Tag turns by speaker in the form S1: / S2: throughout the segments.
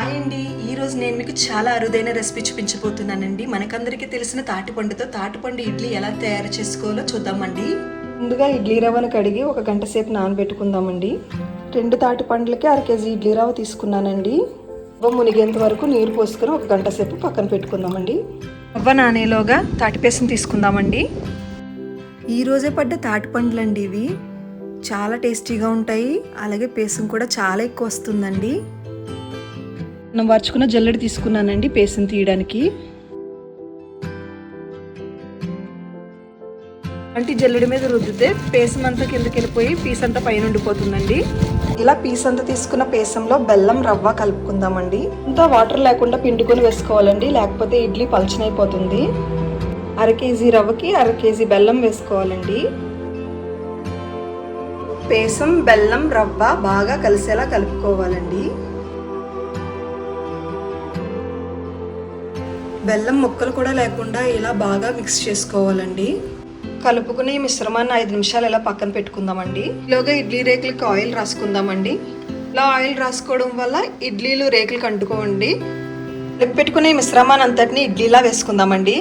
S1: Hi అండి, ఈరోజు నేను మీకు చాలా అరుదైన రెసిపీ చూపించబోతున్నానండి. మనకందరికీ తెలిసిన తాటిపండుతో తాటిపండు ఇడ్లీ ఎలా తయారు చేసుకోవాలో చూద్దామండి. ముందుగా ఇడ్లీ రవ్వను కడిగి 1 గంట సేపు నానబెట్టుకుందామండి. 2 తాటిపండ్లకి 1/2 కేజీ ఇడ్లీ రవ్వ తీసుకున్నానండి. రవ్వ మునిగేంత వరకు నీరు పోసుకొని 1 గంట సేపు పక్కన పెట్టుకుందామండి. రవ్వ నానేలోగా తాటిపేసం తీసుకుందామండి. ఈరోజే పడ్డ తాటిపండ్లు అండి ఇవి. చాలా టేస్టీగా ఉంటాయి, అలాగే పేసం కూడా చాలా ఎక్కువ వస్తుందండి. మనం వార్చుకున్న జల్లెడ తీసుకున్నానండి పేసం తీయడానికి. అంటే జల్లెడ మీద రుద్దితే పేసం అంతా కిందకి వెళ్ళిపోయి పీస్ అంతా పైన ఉండిపోతుందండి. ఇలా పీస్ అంతా తీసుకున్న పేసంలో బెల్లం రవ్వ కలుపుకుందామండి. అంతా వాటర్ లేకుండా పిండుకొని వేసుకోవాలండి, లేకపోతే ఇడ్లీ పలచనైపోతుంది. 1/2 కేజీ రవ్వకి 1/2 కేజీ బెల్లం వేసుకోవాలండి. పేసం బెల్లం రవ్వ బాగా కలిసేలా కలుపుకోవాలండి. బెల్లం ముక్కలు కూడా లేకుండా ఇలా బాగా మిక్స్ చేసుకోవాలండి. కలుపుకుని ఈ మిశ్రమాన్ని 5 నిమిషాలు ఇలా పక్కన పెట్టుకుందామండి. ఇలాగా ఇడ్లీ రేకులకి ఆయిల్ రాసుకుందామండి. ఇలా ఆయిల్ రాసుకోవడం వల్ల ఇడ్లీలు రేకులకు అంటుకోండి. పెట్టుకుని ఈ మిశ్రమాన్ని అంతటిని ఇడ్లీలా వేసుకుందామండి.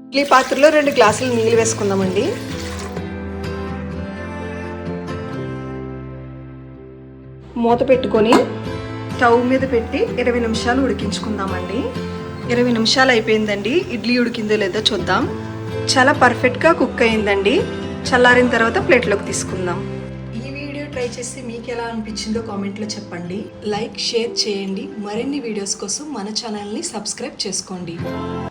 S1: ఇడ్లీ పాత్రలో 2 గ్లాసులు నీళ్ళు వేసుకుందామండి. మూత పెట్టుకొని స్టవ్ మీద పెట్టి 20 నిమిషాలు ఉడికించుకుందామండి. 20 నిమిషాలు అయిపోయిందండి. ఇడ్లీ ఉడికిందో లేదో చూద్దాం. చాలా పర్ఫెక్ట్గా కుక్ అయిందండి. చల్లారిన తర్వాత ప్లేట్లోకి తీసుకుందాం. ఈ వీడియో ట్రై చేసి మీకు ఎలా అనిపించిందో కామెంట్లో చెప్పండి. లైక్, షేర్ చేయండి. మరిన్ని వీడియోస్ కోసం మన ఛానల్ని సబ్స్క్రైబ్ చేసుకోండి.